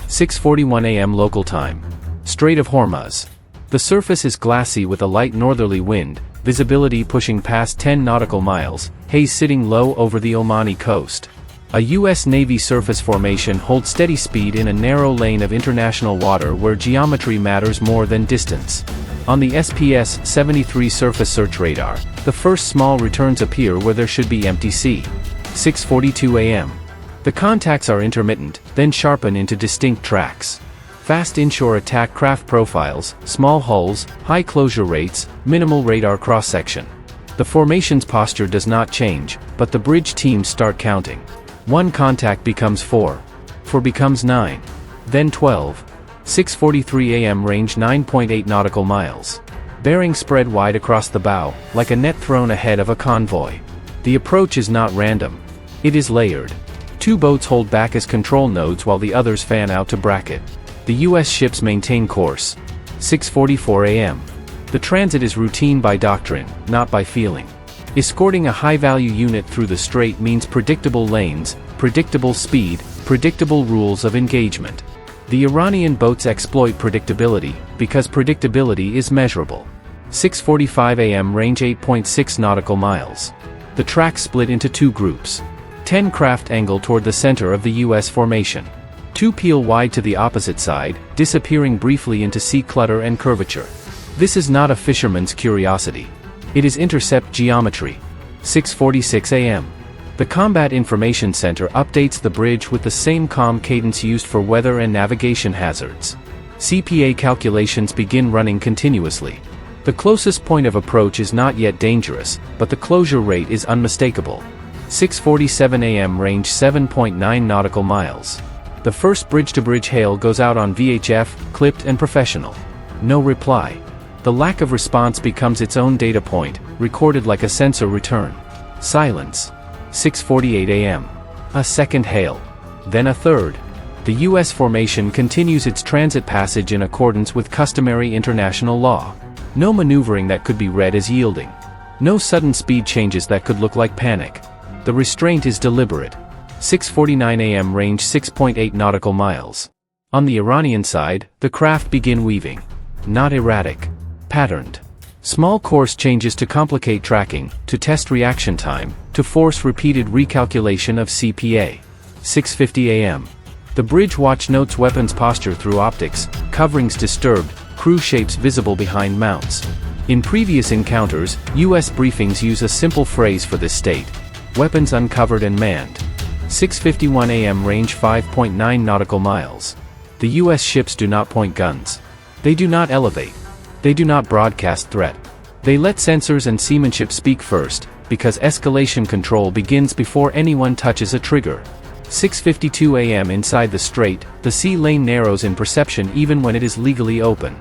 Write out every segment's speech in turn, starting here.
6:41 a.m. local time. Strait of Hormuz. The surface is glassy with a light northerly wind, visibility pushing past 10 nautical miles, haze sitting low over the Omani coast. A U.S. Navy surface formation holds steady speed in a narrow lane of international water where geometry matters more than distance. On the SPS-73 surface search radar, the first small returns appear where there should be empty sea. 6:42 a.m. The contacts are intermittent, then sharpen into distinct tracks. Fast inshore attack craft profiles, small hulls, high closure rates, minimal radar cross-section. The formation's posture does not change, but the bridge teams start counting. 1 contact becomes 4. 4 becomes 9. Then 12. 6:43 a.m. range 9.8 nautical miles. Bearing spread wide across the bow, like a net thrown ahead of a convoy. The approach is not random. It is layered. 2 boats hold back as control nodes while the others fan out to bracket. The U.S. ships maintain course. 6:44 a.m. The transit is routine by doctrine, not by feeling. Escorting a high-value unit through the strait means predictable lanes, predictable speed, predictable rules of engagement. The Iranian boats exploit predictability, because predictability is measurable. 6:45 a.m. range 8.6 nautical miles. The track split into 2 groups. 10 craft angle toward the center of the U.S. formation. 2 peel wide to the opposite side, disappearing briefly into sea clutter and curvature. This is not a fisherman's curiosity. It is intercept geometry. 6:46 a.m. The Combat Information Center updates the bridge with the same calm cadence used for weather and navigation hazards. CPA calculations begin running continuously. The closest point of approach is not yet dangerous, but the closure rate is unmistakable. 6:47 a.m. range 7.9 nautical miles. The first bridge-to-bridge hail goes out on VHF, clipped and professional. No reply. The lack of response becomes its own data point, recorded like a sensor return. Silence. 6:48 a.m. A second hail. Then a third. The U.S. formation continues its transit passage in accordance with customary international law. No maneuvering that could be read as yielding. No sudden speed changes that could look like panic. The restraint is deliberate. 6:49 a.m. range 6.8 nautical miles. On the Iranian side, the craft begin weaving. Not erratic. Patterned. Small course changes to complicate tracking, to test reaction time, to force repeated recalculation of CPA. 6:50 a.m. The bridge watch notes weapons posture through optics, coverings disturbed, crew shapes visible behind mounts. In previous encounters, U.S. briefings use a simple phrase for this state. Weapons uncovered and manned. 6:51 a.m. range 5.9 nautical miles. The U.S. ships do not point guns. They do not elevate. They do not broadcast threat. They let sensors and seamanship speak first, because escalation control begins before anyone touches a trigger. 6:52 a.m. inside the strait, the sea lane narrows in perception even when it is legally open.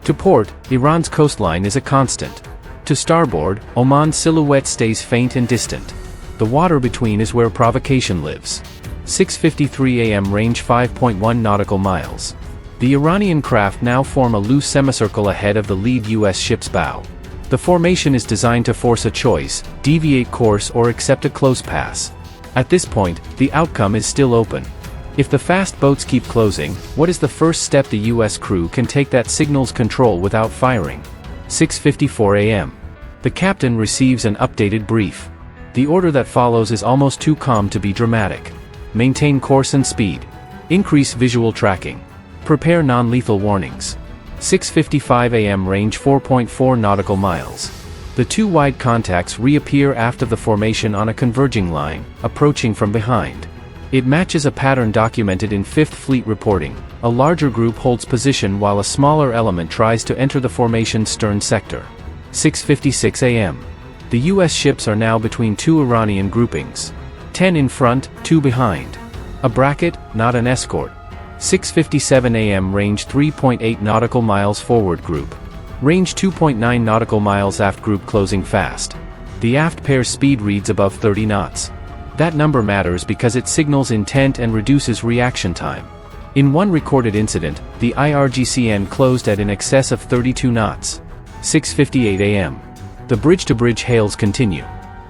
To port, Iran's coastline is a constant. To starboard, Oman's silhouette stays faint and distant. The water between is where provocation lives. 6:53 a.m. range 5.1 nautical miles. The Iranian craft now form a loose semicircle ahead of the lead U.S. ship's bow. The formation is designed to force a choice, deviate course or accept a close pass. At this point, the outcome is still open. If the fast boats keep closing, what is the first step the U.S. crew can take that signals control without firing? 6:54 a.m. The captain receives an updated brief. The order that follows is almost too calm to be dramatic. Maintain course and speed. Increase visual tracking. Prepare non-lethal warnings. 6:55 a.m. range 4.4 nautical miles. The 2 wide contacts reappear after the formation on a converging line, approaching from behind. It matches a pattern documented in 5th Fleet reporting. A larger group holds position while a smaller element tries to enter the formation's stern sector. 6:56 a.m. The U.S. ships are now between 2 Iranian groupings. 10 in front, 2 behind. A bracket, not an escort. 6:57 a.m. range 3.8 nautical miles forward group. Range 2.9 nautical miles aft group closing fast. The aft pair's speed reads above 30 knots. That number matters because it signals intent and reduces reaction time. In one recorded incident, the IRGCN closed at in excess of 32 knots. 6:58 a.m. The bridge-to-bridge hails continue.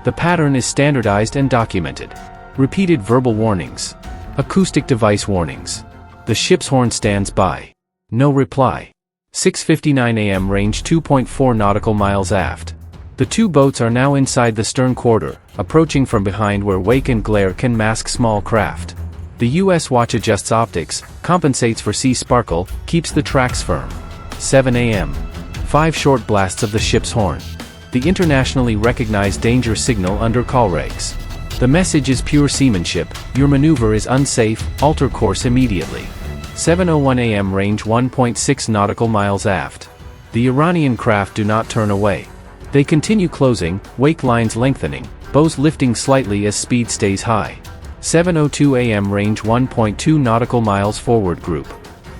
The pattern is standardized and documented. Repeated verbal warnings. Acoustic device warnings. The ship's horn stands by. No reply. 6:59 a.m. range 2.4 nautical miles aft. The two boats are now inside the stern quarter, approaching from behind where wake and glare can mask small craft. The U.S. watch adjusts optics, compensates for sea sparkle, keeps the tracks firm. 7 a.m. 5 short blasts of the ship's horn. The internationally recognized danger signal under call regs. The message is pure seamanship: your maneuver is unsafe, alter course immediately. 7:01 a.m. range 1.6 nautical miles aft. The Iranian craft do not turn away. They continue closing, wake lines lengthening, bows lifting slightly as speed stays high. 7:02 a.m. range 1.2 nautical miles forward group.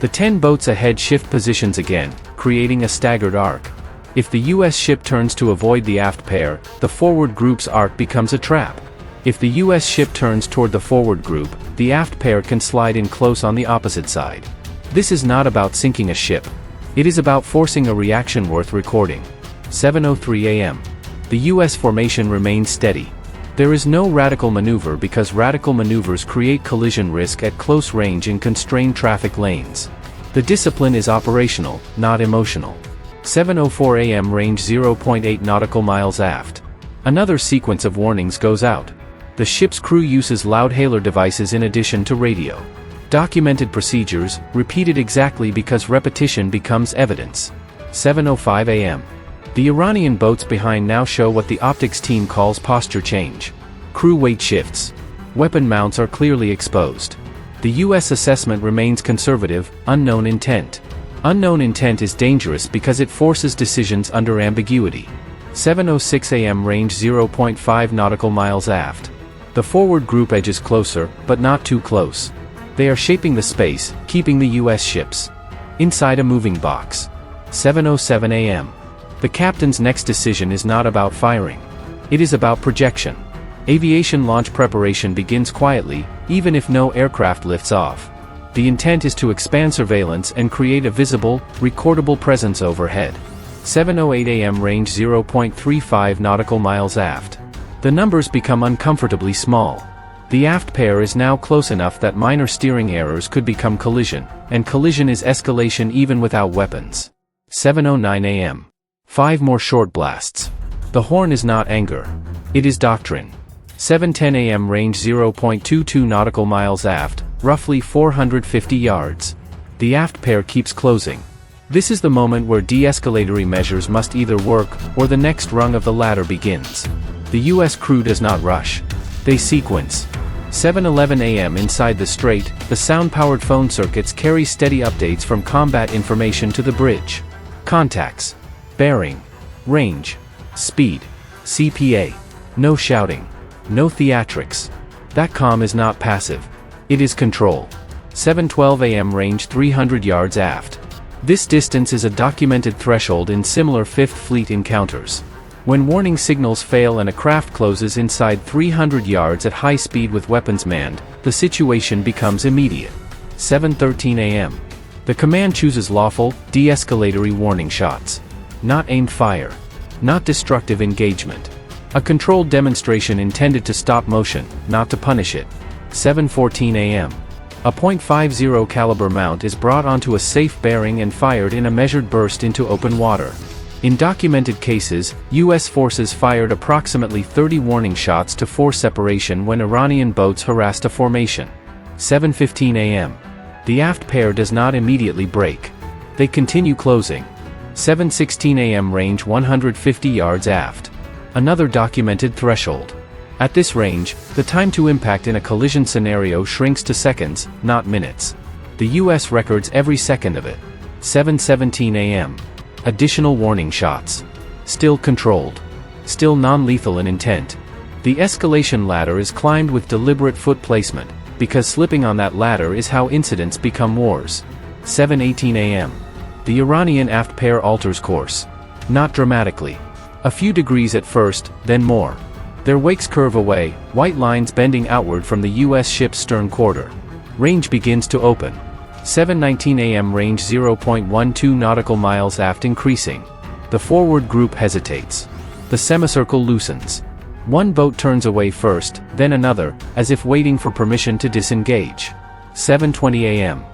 The 10 boats ahead shift positions again, creating a staggered arc. If the U.S. ship turns to avoid the aft pair, the forward group's arc becomes a trap. If the U.S. ship turns toward the forward group, the aft pair can slide in close on the opposite side. This is not about sinking a ship. It is about forcing a reaction worth recording. 7:03 a.m. The U.S. formation remains steady. There is no radical maneuver because radical maneuvers create collision risk at close range in constrained traffic lanes. The discipline is operational, not emotional. 7:04 a.m. range 0.8 nautical miles aft. Another sequence of warnings goes out. The ship's crew uses loud hailer devices in addition to radio. Documented procedures, repeated exactly because repetition becomes evidence. 7:05 a.m. The Iranian boats behind now show what the optics team calls posture change. Crew weight shifts. Weapon mounts are clearly exposed. The U.S. assessment remains conservative, unknown intent. Unknown intent is dangerous because it forces decisions under ambiguity. 7:06 a.m. range 0.5 nautical miles aft. The forward group edges closer, but not too close. They are shaping the space, keeping the U.S. ships inside a moving box. 7:07 a.m. The captain's next decision is not about firing. It is about projection. Aviation launch preparation begins quietly, even if no aircraft lifts off. The intent is to expand surveillance and create a visible, recordable presence overhead. 7:08 a.m. range 0.35 nautical miles aft. The numbers become uncomfortably small. The aft pair is now close enough that minor steering errors could become collision, and collision is escalation even without weapons. 7:09 a.m. 5 more short blasts. The horn is not anger. It is doctrine. 7:10 a.m. range 0.22 nautical miles aft, roughly 450 yards. The aft pair keeps closing. This is the moment where de-escalatory measures must either work, or the next rung of the ladder begins. The U.S. crew does not rush. They sequence. 7:11 a.m. inside the strait, the sound-powered phone circuits carry steady updates from combat information to the bridge. Contacts. Bearing. Range. Speed. CPA. No shouting. No theatrics. That comm is not passive. It is control. 7:12 a.m. range 300 yards aft. This distance is a documented threshold in similar Fifth Fleet encounters. When warning signals fail and a craft closes inside 300 yards at high speed with weapons manned, the situation becomes immediate. 7:13 a.m. The command chooses lawful, de-escalatory warning shots. Not aimed fire. Not destructive engagement. A controlled demonstration intended to stop motion, not to punish it. 7:14 a.m. A .50 caliber mount is brought onto a safe bearing and fired in a measured burst into open water. In documented cases, U.S. forces fired approximately 30 warning shots to force separation when Iranian boats harassed a formation. 7:15 a.m. The aft pair does not immediately break. They continue closing. 7:16 a.m. range 150 yards aft. Another documented threshold. At this range, the time to impact in a collision scenario shrinks to seconds, not minutes. The U.S. records every second of it. 7:17 a.m. Additional warning shots. Still controlled. Still non-lethal in intent. The escalation ladder is climbed with deliberate foot placement, because slipping on that ladder is how incidents become wars. 7:18 a.m. The Iranian aft pair alters course. Not dramatically. A few degrees at first, then more. Their wakes curve away, white lines bending outward from the U.S. ship's stern quarter. Range begins to open. 7:19 a.m. range 0.12 nautical miles aft increasing. The forward group hesitates. The semicircle loosens. One boat turns away first, then another, as if waiting for permission to disengage. 7:20 a.m.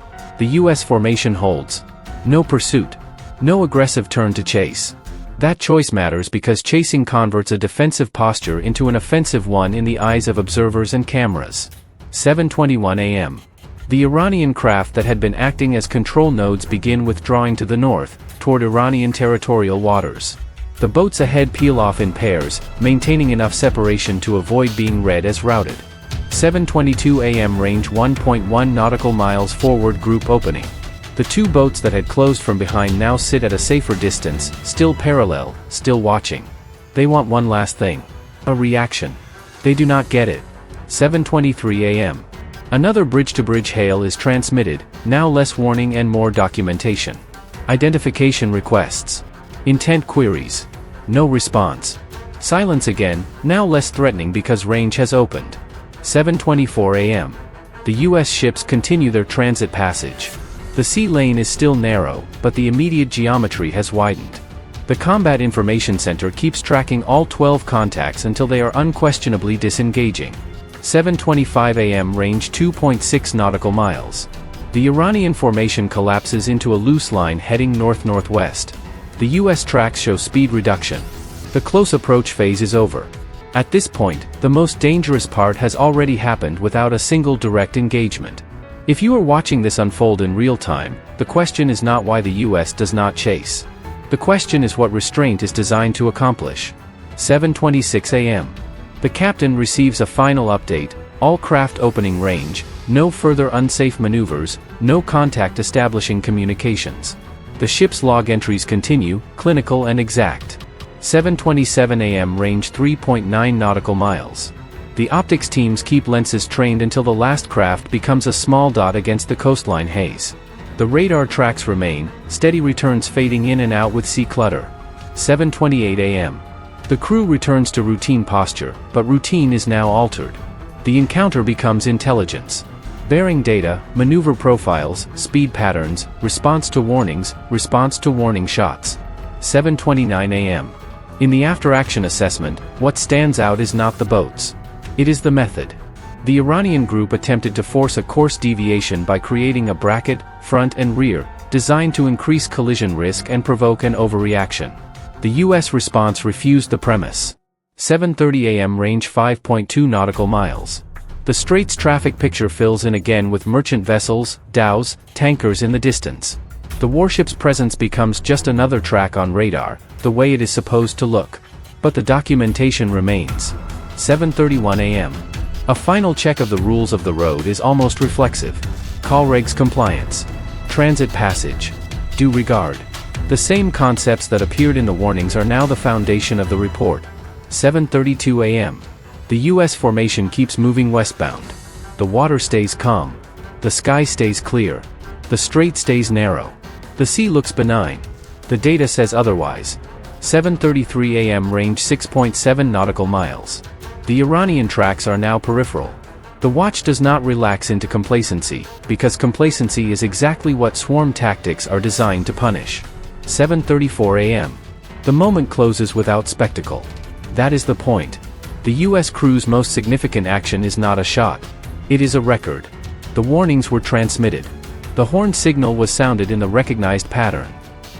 The US formation holds. No pursuit. No aggressive turn to chase. That choice matters because chasing converts a defensive posture into an offensive one in the eyes of observers and cameras. 7:21 a.m. The Iranian craft that had been acting as control nodes begin withdrawing to the north, toward Iranian territorial waters. The boats ahead peel off in pairs, maintaining enough separation to avoid being read as routed. 7:22 a.m. range 1.1 nautical miles forward group opening. The two boats that had closed from behind now sit at a safer distance, still parallel, still watching. They want one last thing. A reaction. They do not get it. 7:23 a.m. Another bridge-to-bridge hail is transmitted, now less warning and more documentation. Identification requests. Intent queries. No response. Silence again, now less threatening because range has opened. 7:24 a.m. The US ships continue their transit passage. The sea lane is still narrow, but the immediate geometry has widened. The Combat Information Center keeps tracking all 12 contacts until they are unquestionably disengaging. 7:25 a.m. range 2.6 nautical miles. The Iranian formation collapses into a loose line heading north-northwest. The US tracks show speed reduction. The close approach phase is over. At this point, the most dangerous part has already happened without a single direct engagement. If you are watching this unfold in real time, the question is not why the US does not chase. The question is what Restraint is designed to accomplish. 7:26 a.m. The captain receives a final update, all craft opening range, no further unsafe maneuvers, no contact establishing communications. The ship's log entries continue, clinical and exact. 7:27 a.m. range 3.9 nautical miles. The optics teams keep lenses trained until the last craft becomes a small dot against the coastline haze. The radar tracks remain, steady returns fading in and out with sea clutter. 7:28 a.m. The crew returns to routine posture, but routine is now altered. The encounter becomes intelligence. Bearing data, maneuver profiles, speed patterns, response to warning shots. 7:29 a.m. In the after-action assessment, what stands out is not the boats. It is the method. The Iranian group attempted to force a course deviation by creating a bracket, front and rear, designed to increase collision risk and provoke an overreaction. The US response refused the premise. 7:30 a.m. range 5.2 nautical miles. The Strait's traffic picture fills in again with merchant vessels, dhows, tankers in the distance. The warship's presence becomes just another track on radar, the way it is supposed to look. But the documentation remains. 7:31 a.m. A final check of the rules of the road is almost reflexive. Call regs compliance. Transit passage. Due regard. The same concepts that appeared in the warnings are now the foundation of the report. 7:32 a.m. The US formation keeps moving westbound. The water stays calm. The sky stays clear. The strait stays narrow. The sea looks benign. The data says otherwise. 7:33 a.m. range 6.7 nautical miles. The Iranian tracks are now peripheral. The watch does not relax into complacency, because complacency is exactly what swarm tactics are designed to punish. 7:34 a.m. The moment closes without spectacle. That is the point. The US crew's most significant action is not a shot. It is a record. The warnings were transmitted. The horn signal was sounded in the recognized pattern.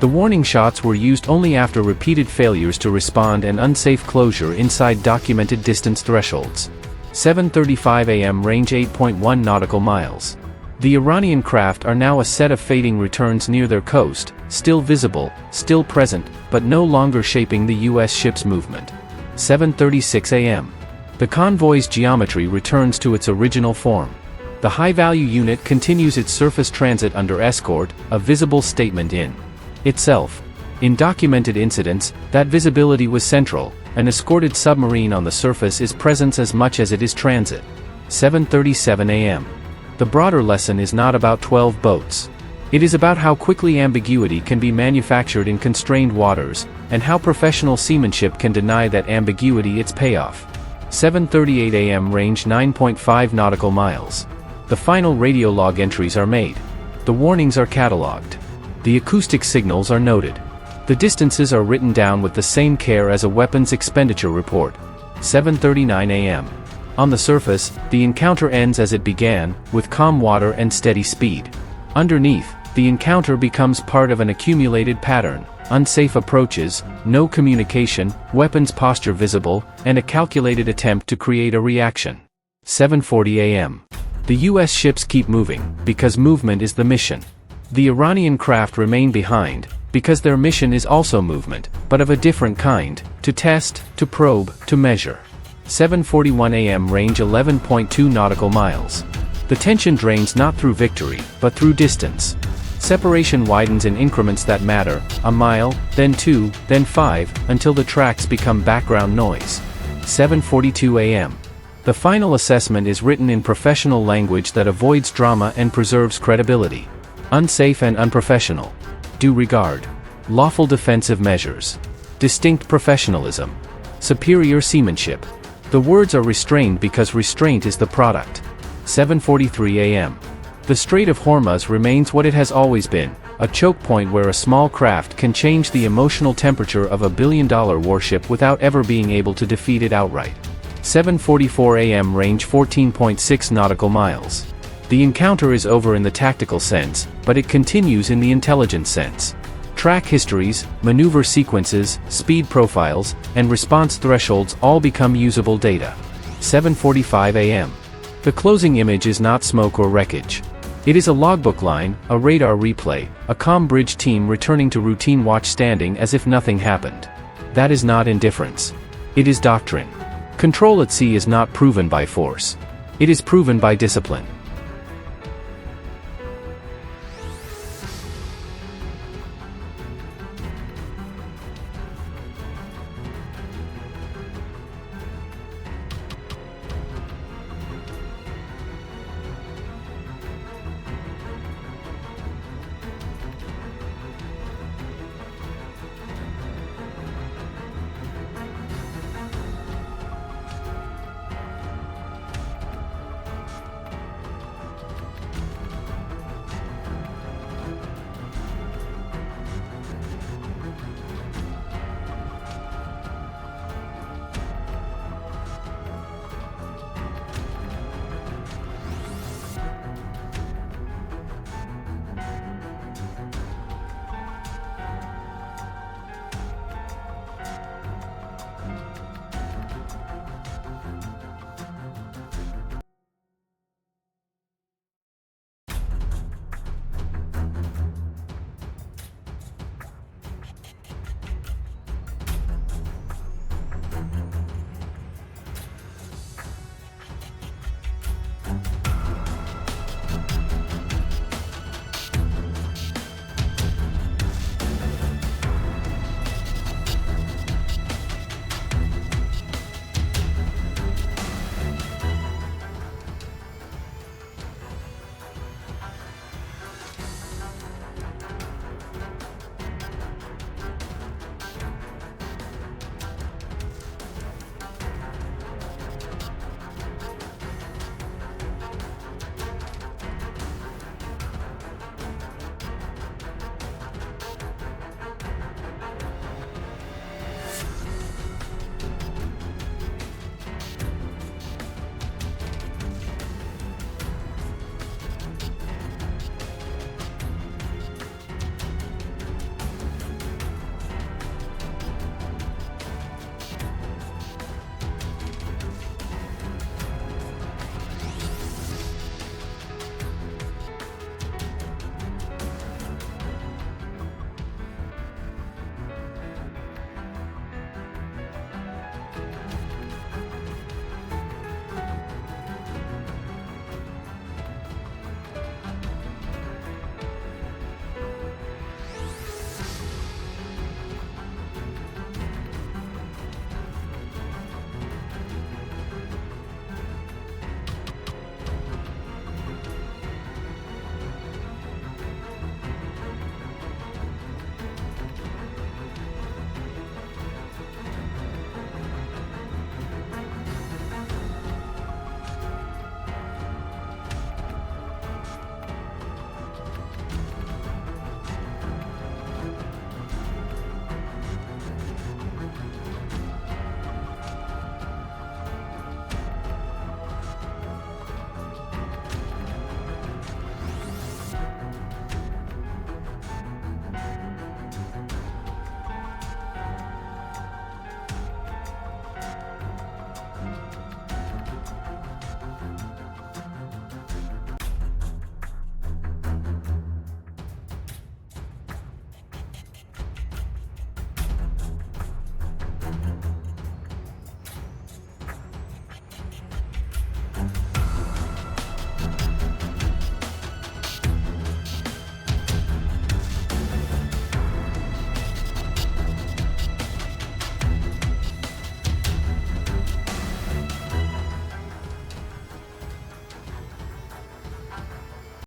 The warning shots were used only after repeated failures to respond and unsafe closure inside documented distance thresholds. 7:35 a.m. range 8.1 nautical miles. The Iranian craft are now a set of fading returns near their coast, still visible, still present, but no longer shaping the US ship's movement. 7:36 a.m. The convoy's geometry returns to its original form. The high-value unit continues its surface transit under escort, a visible statement in itself. In documented incidents, that visibility was central. An escorted submarine on the surface is presence as much as it is transit. 7:37 a.m. The broader lesson is not about 12 boats. It is about how quickly ambiguity can be manufactured in constrained waters, and how professional seamanship can deny that ambiguity its payoff. 7:38 a.m. range 9.5 nautical miles. The final radio log entries are made. The warnings are catalogued. The acoustic signals are noted. The distances are written down with the same care as a weapons expenditure report. 7:39 a.m. On the surface, the encounter ends as it began, with calm water and steady speed. Underneath, the encounter becomes part of an accumulated pattern: unsafe approaches, no communication, weapons posture visible, and a calculated attempt to create a reaction. 7:40 a.m. The U.S. ships keep moving, because movement is the mission. The Iranian craft remain behind, because their mission is also movement, but of a different kind: to test, to probe, to measure. 7:41 a.m. Range 11.2 nautical miles. The tension drains not through victory, but through distance. Separation widens in increments that matter: a mile, then 2, then 5, until the tracks become background noise. 7:42 a.m. The final assessment is written in professional language that avoids drama and preserves credibility. Unsafe and unprofessional. Due regard. Lawful defensive measures. Distinct professionalism. Superior seamanship. The words are restrained because restraint is the product. 7:43 a.m. The Strait of Hormuz remains what it has always been: a choke point where a small craft can change the emotional temperature of a billion-dollar warship without ever being able to defeat it outright. 7:44 a.m. Range 14.6 nautical miles. The encounter is over in the tactical sense, but it continues in the intelligence sense. Track histories, maneuver sequences, speed profiles, and response thresholds all become usable data. 7:45 a.m. The closing image is not smoke or wreckage. It is a logbook line, a radar replay, a comm bridge team returning to routine watch standing as if nothing happened. That is not indifference. It is doctrine. Control at sea is not proven by force. It is proven by discipline.